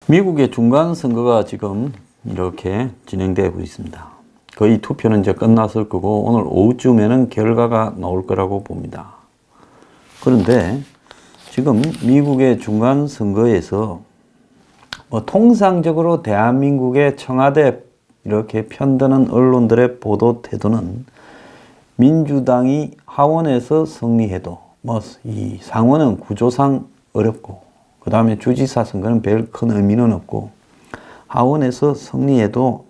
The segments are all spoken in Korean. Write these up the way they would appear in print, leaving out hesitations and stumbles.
미국의 중간 선거가 지금 이렇게 진행되고 있습니다. 거의 투표는 이제 끝났을 거고 오늘 오후쯤에는 결과가 나올 거라고 봅니다. 그런데 지금 미국의 중간 선거에서 통상적으로 대한민국의 청와대 이렇게 편드는 언론들의 보도 태도는 민주당이 하원에서 승리해도 이 상원은 구조상 어렵고 그 다음에 주지사 선거는 별 큰 의미는 없고 하원에서 승리해도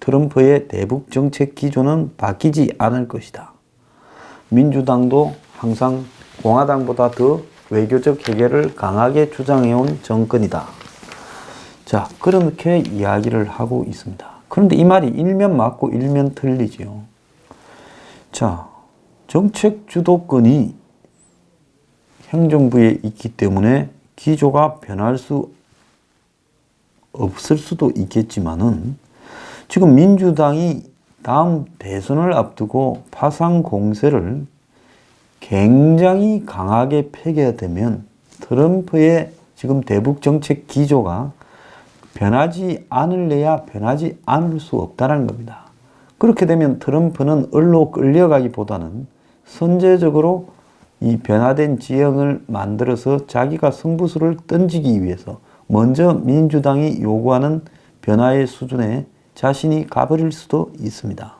트럼프의 대북 정책 기조는 바뀌지 않을 것이다. 민주당도 항상 공화당보다 더 외교적 해결을 강하게 주장해온 정권이다. 자, 그렇게 이야기를 하고 있습니다. 그런데 이 말이 일면 맞고 일면 틀리지요. 자, 정책 주도권이 행정부에 있기 때문에 기조가 변할 수 없을 수도 있겠지만은 지금 민주당이 다음 대선을 앞두고 파상 공세를 굉장히 강하게 펴게 되면 트럼프의 지금 대북 정책 기조가 변하지 않을래야 변하지 않을 수 없다는 겁니다. 그렇게 되면 트럼프는 을로 끌려가기보다는 선제적으로 이 변화된 지형을 만들어서 자기가 승부수를 던지기 위해서 먼저 민주당이 요구하는 변화의 수준에 자신이 가버릴 수도 있습니다.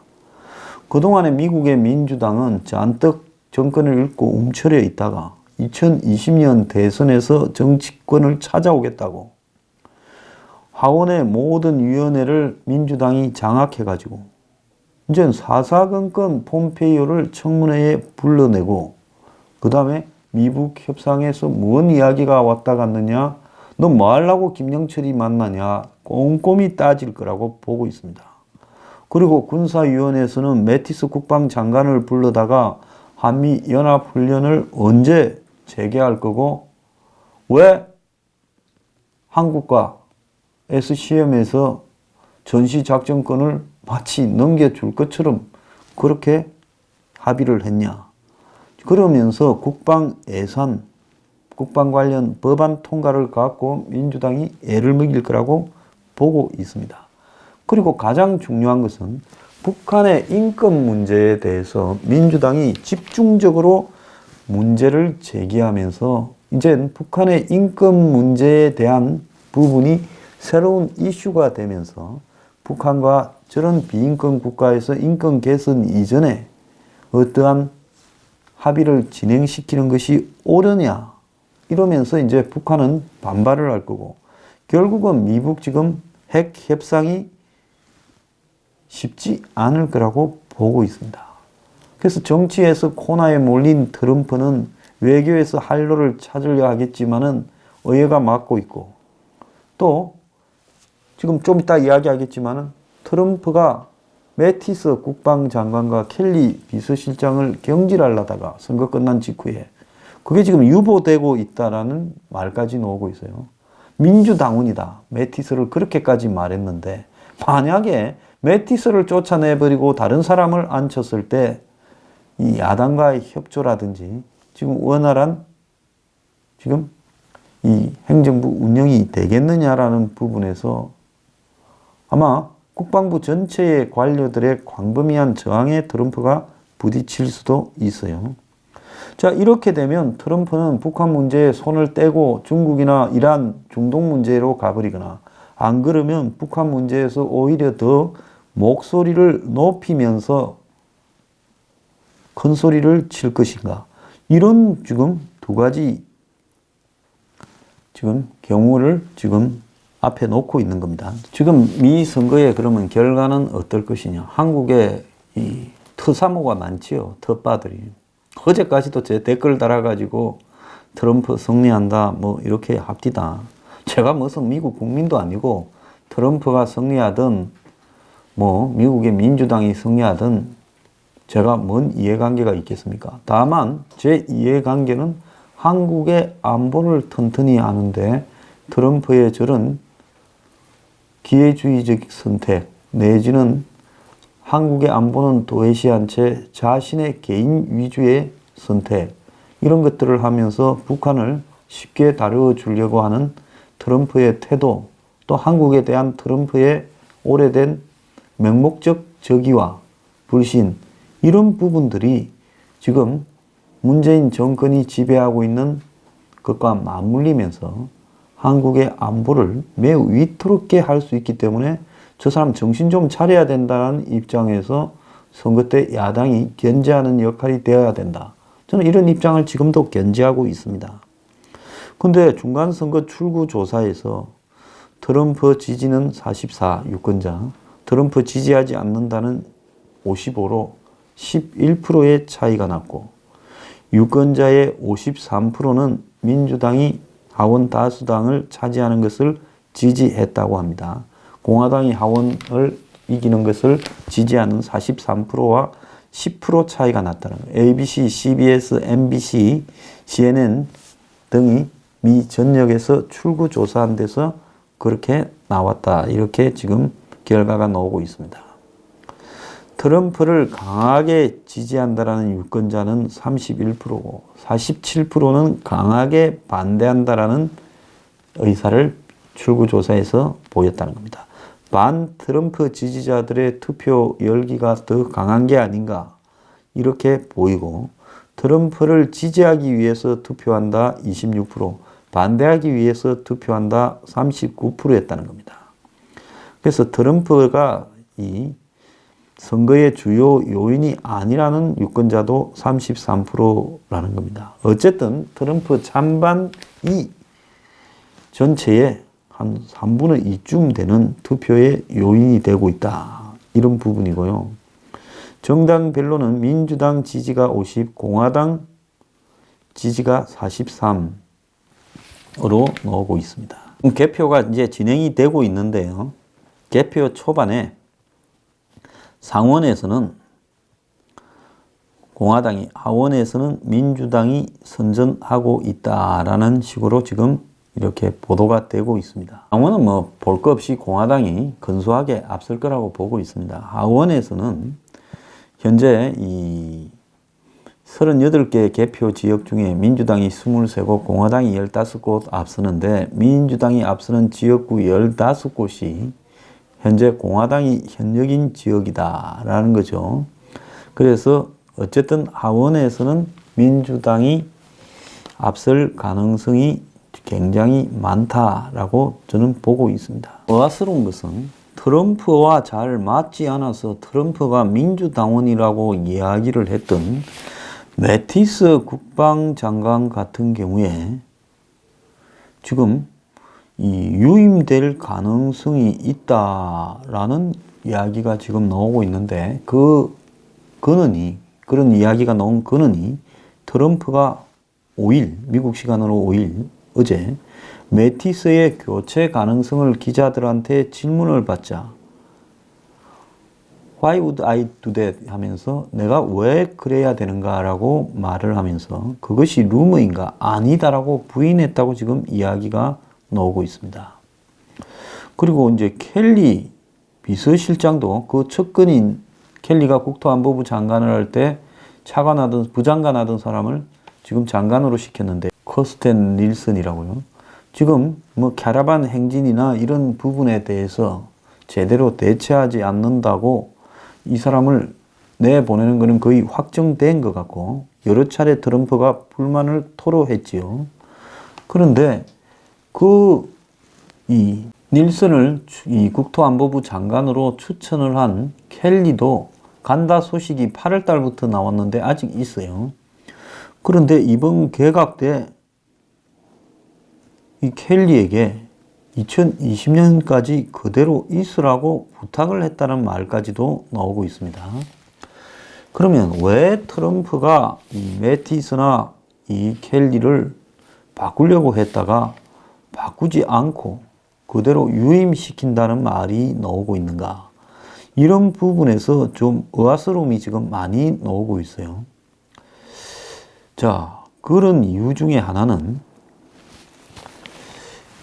그동안에 미국의 민주당은 잔뜩 정권을 잃고 움츠려 있다가 2020년 대선에서 정치권을 찾아오겠다고 하원의 모든 위원회를 민주당이 장악해가지고 이제 사사건건 폼페이오를 청문회에 불러내고 그 다음에 미북 협상에서 뭔 이야기가 왔다 갔느냐, 너 뭐 하려고 김영철이 만나냐 꼼꼼히 따질 거라고 보고 있습니다. 그리고 군사위원회에서는 매티스 국방장관을 불러다가 한미연합훈련을 언제 재개할 거고 왜 한국과 SCM에서 전시작전권을 마치 넘겨줄 것처럼 그렇게 합의를 했냐. 그러면서 국방 예산, 국방 관련 법안 통과를 갖고 민주당이 애를 먹일 거라고 보고 있습니다. 그리고 가장 중요한 것은 북한의 인권 문제에 대해서 민주당이 집중적으로 문제를 제기하면서 이제 북한의 인권 문제에 대한 부분이 새로운 이슈가 되면서 북한과 저런 비인권 국가에서 인권 개선 이전에 어떠한 합의를 진행시키는 것이 옳으냐 이러면서 이제 북한은 반발을 할 거고 결국은 미북 지금 핵 협상이 쉽지 않을 거라고 보고 있습니다. 그래서 정치에서 코너에 몰린 트럼프는 외교에서 활로를 찾으려 하겠지만은 의회가 막고 있고 또 지금 좀 이따 이야기하겠지만은 트럼프가 매티스 국방장관과 켈리 비서실장을 경질하려다가 선거 끝난 직후에 그게 지금 유보되고 있다라는 말까지 나오고 있어요. 민주당원이다. 매티스를 그렇게까지 말했는데 만약에 매티스를 쫓아내버리고 다른 사람을 앉혔을 때 이 야당과의 협조라든지 지금 원활한 지금 이 행정부 운영이 되겠느냐라는 부분에서 아마 국방부 전체의 관료들의 광범위한 저항에 트럼프가 부딪힐 수도 있어요. 자, 이렇게 되면 트럼프는 북한 문제에 손을 떼고 중국이나 이란, 중동 문제로 가버리거나 안 그러면 북한 문제에서 오히려 더 목소리를 높이면서 큰 소리를 칠 것인가. 이런 지금 두 가지 지금 경우를 지금 앞에 놓고 있는 겁니다. 지금 미 선거에 그러면 결과는 어떨 것이냐. 한국에 이特사모가 많지요. 텃바들이. 어제까지도 제 댓글 달아가지고 트럼프 승리한다 뭐 이렇게 합디다. 제가 무슨 미국 국민도 아니고 트럼프가 승리하든 뭐 미국의 민주당이 승리하든 제가 뭔 이해관계가 있겠습니까? 다만 제 이해관계는 한국의 안보를 튼튼히 아는데 트럼프의 저런 기회주의적 선택 내지는 한국의 안보는 도외시한 채 자신의 개인 위주의 선택 이런 것들을 하면서 북한을 쉽게 다루어 주려고 하는 트럼프의 태도 또 한국에 대한 트럼프의 오래된 맹목적 적의와 불신, 이런 부분들이 지금 문재인 정권이 지배하고 있는 것과 맞물리면서 한국의 안보를 매우 위태롭게 할 수 있기 때문에 저 사람 정신 좀 차려야 된다는 입장에서 선거 때 야당이 견제하는 역할이 되어야 된다. 저는 이런 입장을 지금도 견지하고 있습니다. 근데 중간선거 출구조사에서 트럼프 지지는 44 유권자, 트럼프 지지하지 않는다는 55로 11%의 차이가 났고, 유권자의 53%는 민주당이 하원 다수당을 차지하는 것을 지지했다고 합니다. 공화당이 하원을 이기는 것을 지지하는 43%와 10% 차이가 났다는 거예요. ABC, CBS, MBC, CNN 등이 미 전역에서 출구조사한 데서 그렇게 나왔다. 이렇게 지금 결과가 나오고 있습니다. 트럼프를 강하게 지지한다라는 유권자는 31%고 47%는 강하게 반대한다라는 의사를 출구조사에서 보였다는 겁니다. 반 트럼프 지지자들의 투표 열기가 더 강한 게 아닌가 이렇게 보이고, 트럼프를 지지하기 위해서 투표한다 26%, 반대하기 위해서 투표한다 39%였다는 겁니다. 그래서 트럼프가 이 선거의 주요 요인이 아니라는 유권자도 33%라는 겁니다. 어쨌든 트럼프 찬반이 전체의 한 3분의 2쯤 되는 투표의 요인이 되고 있다. 이런 부분이고요. 정당별로는 민주당 지지가 50, 공화당 지지가 43으로 나오고 있습니다. 개표가 이제 진행이 되고 있는데요. 개표 초반에 상원에서는 공화당이, 하원에서는 민주당이 선전하고 있다라는 식으로 지금 이렇게 보도가 되고 있습니다. 상원은 뭐 볼 것 없이 공화당이 근소하게 앞설 거라고 보고 있습니다. 하원에서는 현재 이 38개 개표 지역 중에 민주당이 23곳, 공화당이 15곳 앞서는데, 민주당이 앞서는 지역구 15곳이 현재 공화당이 현역인 지역이다라는 거죠. 그래서 어쨌든 하원에서는 민주당이 앞설 가능성이 굉장히 많다라고 저는 보고 있습니다. 의아스러운 것은 트럼프와 잘 맞지 않아서 트럼프가 민주당원이라고 이야기를 했던 매티스 국방장관 같은 경우에 지금 이 유임될 가능성이 있다라는 이야기가 지금 나오고 있는데, 그 근원이, 그런 이야기가 나온 근원이 트럼프가 5일, 미국 시간으로 5일, 어제 매티스의 교체 가능성을 기자들한테 질문을 받자 Why would I do that? 하면서 내가 왜 그래야 되는가 라고 말을 하면서 그것이 루머인가? 아니다라고 부인했다고 지금 이야기가 나오고 있습니다. 그리고 이제 켈리 비서실장도 그 측근인, 켈리가 국토안보부 장관을 할 때 차관하던, 부장관하던 사람을 지금 장관으로 시켰는데, 커스텐 닐슨이라고요. 지금 뭐 캐러반 행진이나 이런 부분에 대해서 제대로 대처하지 않는다고 이 사람을 내보내는 것은 거의 확정된 것 같고, 여러 차례 트럼프가 불만을 토로했지요. 그런데 이 닐슨을 이 국토안보부 장관으로 추천을 한 켈리도 간다 소식이 8월 달부터 나왔는데 아직 있어요. 그런데 이번 개각 때 이 켈리에게 2020년까지 그대로 있으라고 부탁을 했다는 말까지도 나오고 있습니다. 그러면 왜 트럼프가 이 매티스나 이 켈리를 바꾸려고 했다가 바꾸지 않고 그대로 유임시킨다는 말이 나오고 있는가? 이런 부분에서 좀 의아스러움이 지금 많이 나오고 있어요. 자, 그런 이유 중에 하나는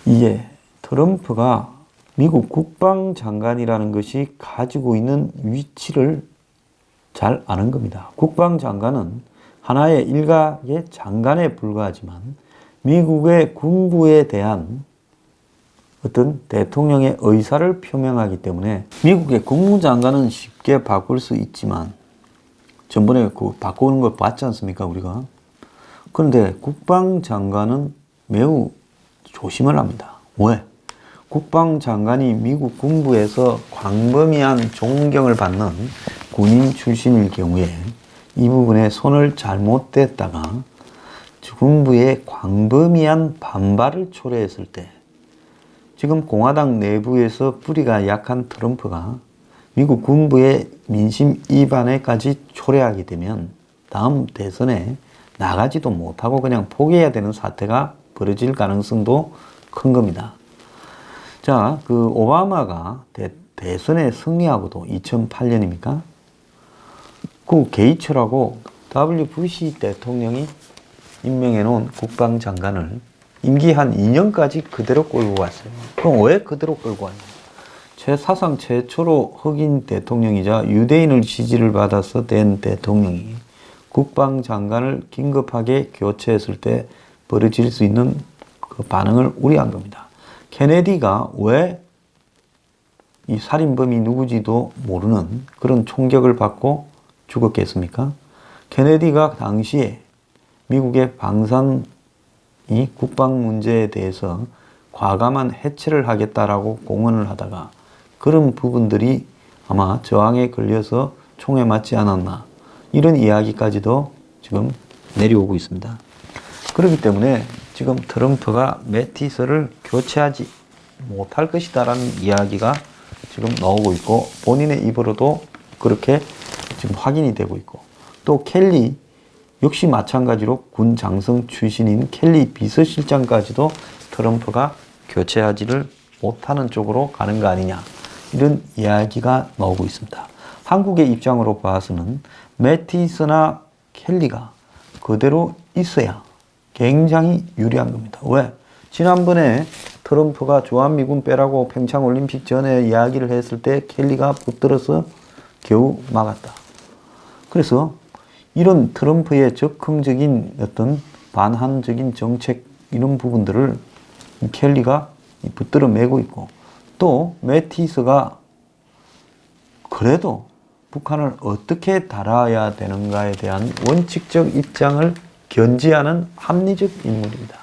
이게 트럼프가 미국 국방장관이라는 것이 가지고 있는 위치를 잘 아는 겁니다. 국방장관은 하나의 일각의 장관에 불과하지만 미국의 군부에 대한 어떤 대통령의 의사를 표명하기 때문에 미국의 국무장관은 쉽게 바꿀 수 있지만 전번에 그 바꾸는 걸 봤지 않습니까, 우리가? 그런데 국방장관은 매우 조심을 합니다. 왜? 국방장관이 미국 군부에서 광범위한 존경을 받는 군인 출신일 경우에 이 부분에 손을 잘못 댔다가 군부의 광범위한 반발을 초래했을 때 지금 공화당 내부에서 뿌리가 약한 트럼프가 미국 군부의 민심 이반에까지 초래하게 되면 다음 대선에 나가지도 못하고 그냥 포기해야 되는 사태가 벌어질 가능성도 큰 겁니다. 자, 그 오바마가 대선에 승리하고도 2008년입니까? 그 게이츠라고 W. 부시 대통령이 임명해 놓은 국방장관을 임기 한 2년까지 그대로 끌고 갔어요. 그럼 왜 그대로 끌고 왔냐? 사상 최초로 흑인 대통령이자 유대인을 지지를 받아서 된 대통령이 국방장관을 긴급하게 교체했을 때 벌어질 수 있는 그 반응을 우려한 겁니다. 케네디가 왜 이 살인범이 누구지도 모르는 그런 총격을 받고 죽었겠습니까? 케네디가 당시에 미국의 방산이 국방 문제에 대해서 과감한 해체를 하겠다라고 공언을 하다가 그런 부분들이 아마 저항에 걸려서 총에 맞지 않았나 이런 이야기까지도 지금 내려오고 있습니다. 그렇기 때문에 지금 트럼프가 매티스를 교체하지 못할 것이다라는 이야기가 지금 나오고 있고 본인의 입으로도 그렇게 지금 확인이 되고 있고 또 켈리 역시 마찬가지로 군 장성 출신인 켈리 비서실장까지도 트럼프가 교체하지를 못하는 쪽으로 가는 거 아니냐 이런 이야기가 나오고 있습니다. 한국의 입장으로 봐서는 매티스나 켈리가 그대로 있어야 굉장히 유리한 겁니다. 왜? 지난번에 트럼프가 주한미군 빼라고 평창올림픽 전에 이야기를 했을 때 켈리가 붙들어서 겨우 막았다. 그래서 이런 트럼프의 적극적인 어떤 반한적인 정책 이런 부분들을 켈리가 붙들어 매고 있고 또 매티스가 그래도 북한을 어떻게 달아야 되는가에 대한 원칙적 입장을 견지하는 합리적 인물입니다.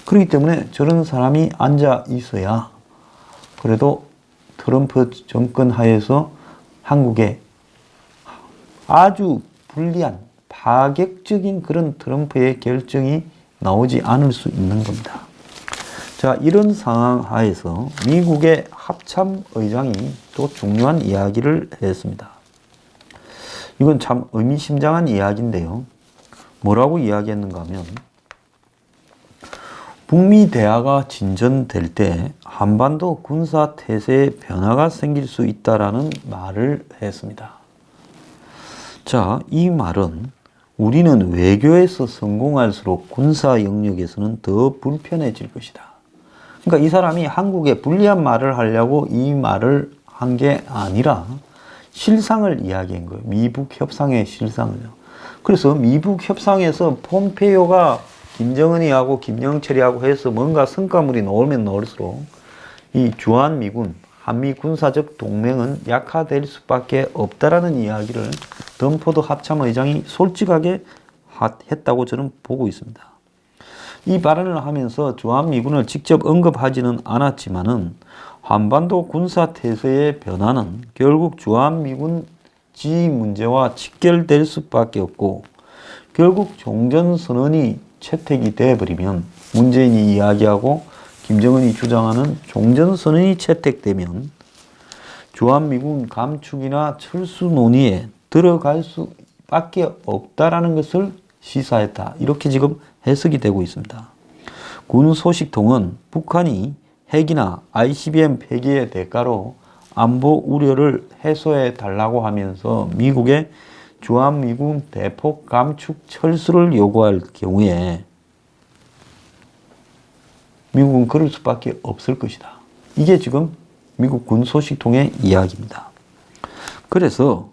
그렇기 때문에 저런 사람이 앉아 있어야 그래도 트럼프 정권 하에서 한국에 아주 불리한 파격적인 그런 트럼프의 결정이 나오지 않을 수 있는 겁니다. 자, 이런 상황 하에서 미국의 합참의장이 또 중요한 이야기를 했습니다. 이건 참 의미심장한 이야기인데요. 뭐라고 이야기했는가 하면 북미 대화가 진전될 때 한반도 군사 태세에 변화가 생길 수 있다라는 말을 했습니다. 자, 이 말은 우리는 외교에서 성공할수록 군사 영역에서는 더 불편해질 것이다. 그러니까 이 사람이 한국에 불리한 말을 하려고 이 말을 한 게 아니라 실상을 이야기한 거예요. 미북 협상의 실상을요. 그래서 미북 협상에서 폼페이오가 김정은이하고 김영철이하고 해서 뭔가 성과물이 나오면 나올수록 이 주한미군, 한미 군사적 동맹은 약화될 수밖에 없다라는 이야기를 덤포드 합참의장이 솔직하게 했다고 저는 보고 있습니다. 이 발언을 하면서 주한미군을 직접 언급하지는 않았지만은 한반도 군사태세의 변화는 결국 주한미군 지휘 문제와 직결될 수밖에 없고 결국 종전선언이 채택이 되어버리면 문재인이 이야기하고 김정은이 주장하는 종전선언이 채택되면 주한미군 감축이나 철수 논의에 들어갈 수밖에 없다라는 것을 시사했다. 이렇게 지금 해석이 되고 있습니다. 군 소식통은 북한이 핵이나 ICBM 폐기의 대가로 안보 우려를 해소해 달라고 하면서 미국의 주한미군 대폭 감축 철수를 요구할 경우에 미국은 그럴 수밖에 없을 것이다. 이게 지금 미국 군 소식통의 이야기입니다. 그래서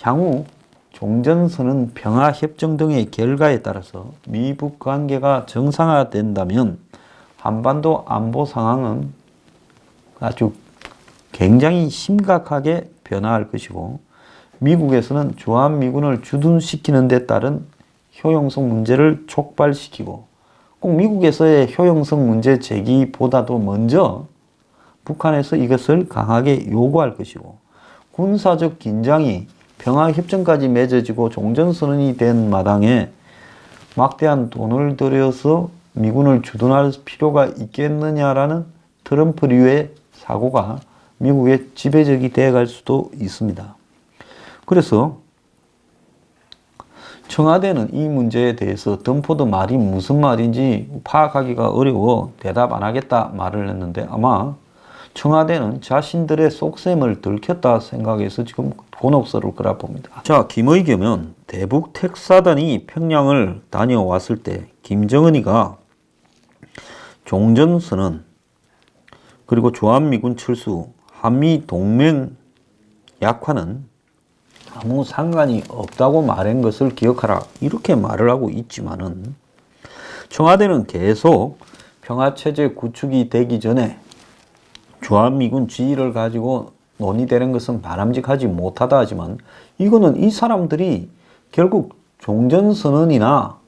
향후 종전선언, 평화협정 등의 결과에 따라서 미북 관계가 정상화된다면 한반도 안보 상황은 아주 굉장히 심각하게 변화할 것이고, 미국에서는 주한미군을 주둔시키는 데 따른 효용성 문제를 촉발시키고, 꼭 미국에서의 효용성 문제 제기보다도 먼저 북한에서 이것을 강하게 요구할 것이고, 군사적 긴장이 평화협정까지 맺어지고 종전선언이 된 마당에 막대한 돈을 들여서 미군을 주둔할 필요가 있겠느냐라는 트럼프류의 사고가 미국의 지배적이 되어갈 수도 있습니다. 그래서 청와대는 이 문제에 대해서 덤포드 말이 무슨 말인지 파악하기가 어려워 대답 안 하겠다 말을 했는데, 아마 청와대는 자신들의 속셈을 들켰다 생각해서 지금 곤혹스러울 거라 봅니다. 자, 김의겸은 대북 택사단이 평양을 다녀왔을 때 김정은이가 종전선언, 그리고 주한미군 철수, 한미 동맹 약화는 아무 상관이 없다고 말한 것을 기억하라, 이렇게 말을 하고 있지만은, 청와대는 계속 평화체제 구축이 되기 전에 주한미군 지위를 가지고 논의되는 것은 바람직하지 못하다 하지만, 이거는 이 사람들이 결국 종전선언이나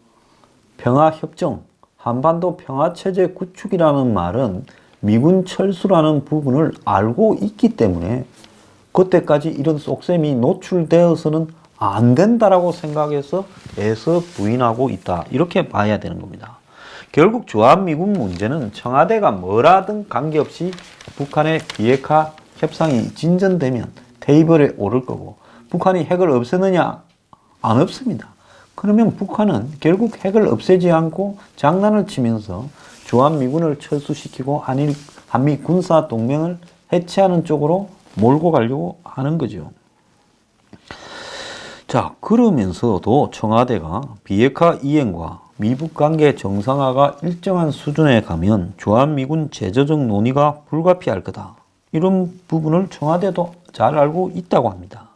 평화협정, 한반도 평화체제 구축이라는 말은 미군 철수라는 부분을 알고 있기 때문에 그때까지 이런 속셈이 노출되어서는 안 된다라고 생각해서 애써 부인하고 있다, 이렇게 봐야 되는 겁니다. 결국 주한미군 문제는 청와대가 뭐라든 관계없이 북한의 비핵화 협상이 진전되면 테이블에 오를 거고, 북한이 핵을 없애느냐? 안 없습니다. 그러면 북한은 결국 핵을 없애지 않고 장난을 치면서 주한미군을 철수시키고 한미 군사 동맹을 해체하는 쪽으로 몰고 가려고 하는 거죠. 자, 그러면서도 청와대가 비핵화 이행과 미북 관계 정상화가 일정한 수준에 가면 주한미군 제저적 논의가 불가피할 거다, 이런 부분을 청와대도 잘 알고 있다고 합니다.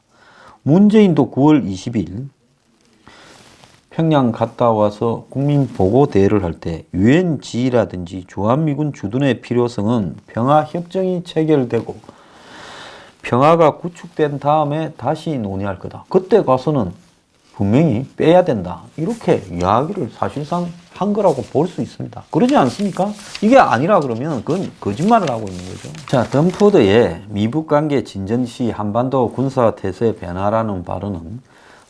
문재인도 9월 20일 평양 갔다 와서 국민보고대회를 할 때 유엔 지휘라든지 주한미군 주둔의 필요성은 평화협정이 체결되고 평화가 구축된 다음에 다시 논의할 거다, 그때 가서는 분명히 빼야 된다, 이렇게 이야기를 사실상 한 거라고 볼 수 있습니다. 그러지 않습니까? 이게 아니라 그러면 그건 거짓말을 하고 있는 거죠. 자, 덤포드의 미북관계 진전 시 한반도 군사태세 변화라는 발언은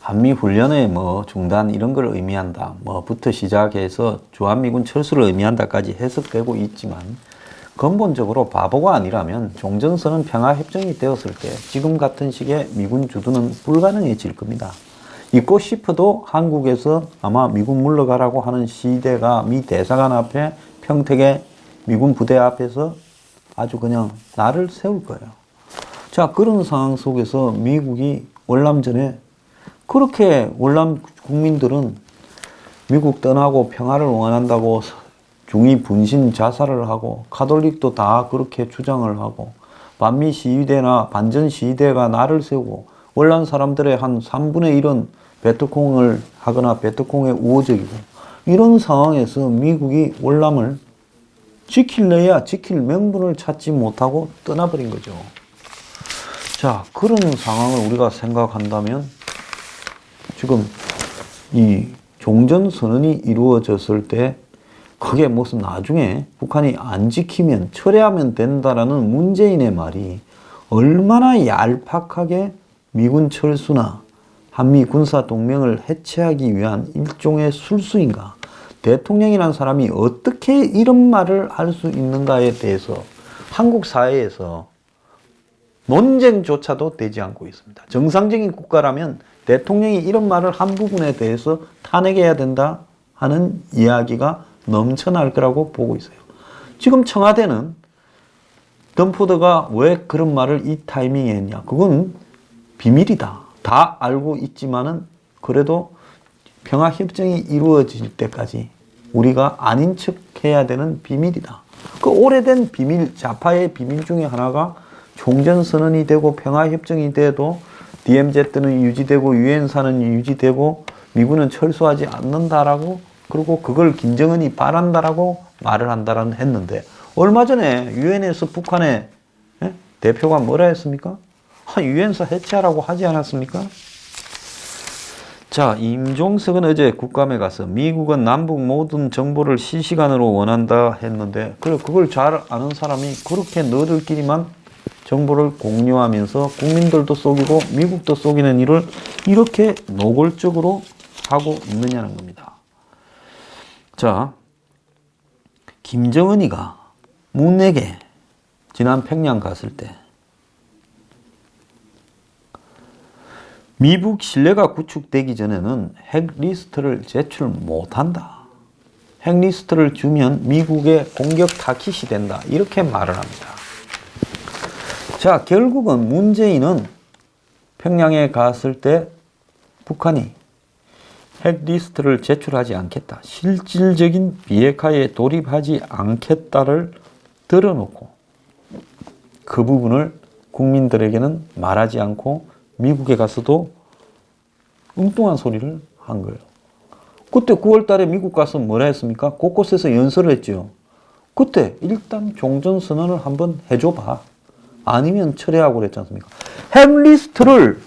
한미 훈련의 중단 이런 걸 의미한다, 부터 시작해서 주한미군 철수를 의미한다까지 해석되고 있지만, 근본적으로 바보가 아니라면 종전선언 평화협정이 되었을 때 지금 같은 식의 미군 주둔은 불가능해질 겁니다. 있고 싶어도 한국에서 아마 미군 물러가라고 하는 시대가 미 대사관 앞에 평택의 미군 부대 앞에서 아주 그냥 날을 세울 거예요. 자, 그런 상황 속에서 미국이 월남전에 그렇게 월남 국민들은 미국 떠나고 평화를 원한다고 중위 분신 자살을 하고, 가톨릭도 다 그렇게 주장을 하고, 반미 시위대나 반전 시위대가 날을 세우고, 월남 사람들의 한 3분의 1은 베트콩을 하거나 베트콩에 우호적이고, 이런 상황에서 미국이 월남을 지킬래야 지킬 명분을 찾지 못하고 떠나버린 거죠. 자, 그런 상황을 우리가 생각한다면 지금 이 종전선언이 이루어졌을 때 그게 무슨 나중에 북한이 안 지키면 철회하면 된다라는 문재인의 말이 얼마나 얄팍하게 미군 철수나 한미 군사 동맹을 해체하기 위한 일종의 술수인가, 대통령이라는 사람이 어떻게 이런 말을 할 수 있는가에 대해서 한국 사회에서 논쟁조차도 되지 않고 있습니다. 정상적인 국가라면 대통령이 이런 말을 한 부분에 대해서 탄핵해야 된다 하는 이야기가 넘쳐날 거라고 보고 있어요. 지금 청와대는 덤포드가 왜 그런 말을 이 타이밍에 했냐, 그건 비밀이다, 다 알고 있지만은 그래도 평화협정이 이루어질 때까지 우리가 아닌 척 해야 되는 비밀이다. 그 오래된 비밀, 좌파의 비밀 중에 하나가 종전선언이 되고 평화협정이 돼도 DMZ는 유지되고 유엔사는 유지되고 미군은 철수하지 않는다라고, 그리고 그걸 김정은이 바란다라고 말을 한다라는 했는데, 얼마 전에 유엔에서 북한에 대표가 뭐라 했습니까? 유엔사 해체하라고 하지 않았습니까? 자, 임종석은 어제 국감에 가서 미국은 남북 모든 정보를 실시간으로 원한다 했는데, 그걸 잘 아는 사람이 그렇게 너들끼리만 정보를 공유하면서 국민들도 속이고 미국도 속이는 일을 이렇게 노골적으로 하고 있느냐는 겁니다. 자, 김정은이가 문에게 지난 평양 갔을 때 미국 신뢰가 구축되기 전에는 핵리스트를 제출 못한다. 핵리스트를 주면 미국의 공격 타깃이 된다. 이렇게 말을 합니다. 자, 결국은 문재인은 평양에 갔을 때 북한이 핵리스트를 제출하지 않겠다. 실질적인 비핵화에 돌입하지 않겠다를 들어놓고 그 부분을 국민들에게는 말하지 않고 미국에 가서도 엉뚱한 소리를 한 거예요. 그때 9월 달에 미국 가서 뭐라 했습니까? 곳곳에서 연설을 했죠. 그때 일단 종전선언을 한번 해줘봐. 아니면 철회하고 그랬지 않습니까? 핵리스트를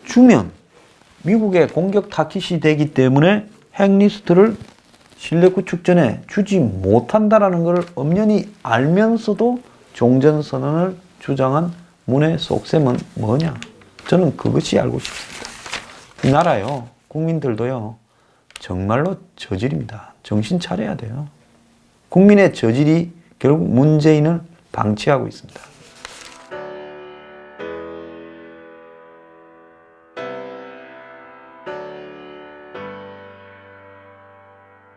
주면 미국의 공격 타깃이 되기 때문에 핵리스트를 신뢰 구축 전에 주지 못한다라는 걸 엄연히 알면서도 종전선언을 주장한 문의 속셈은 뭐냐? 저는 그것이 알고 싶습니다. 이 나라요, 국민들도요, 정말로 저질입니다. 정신 차려야 돼요. 국민의 저질이 결국 문재인을 방치하고 있습니다.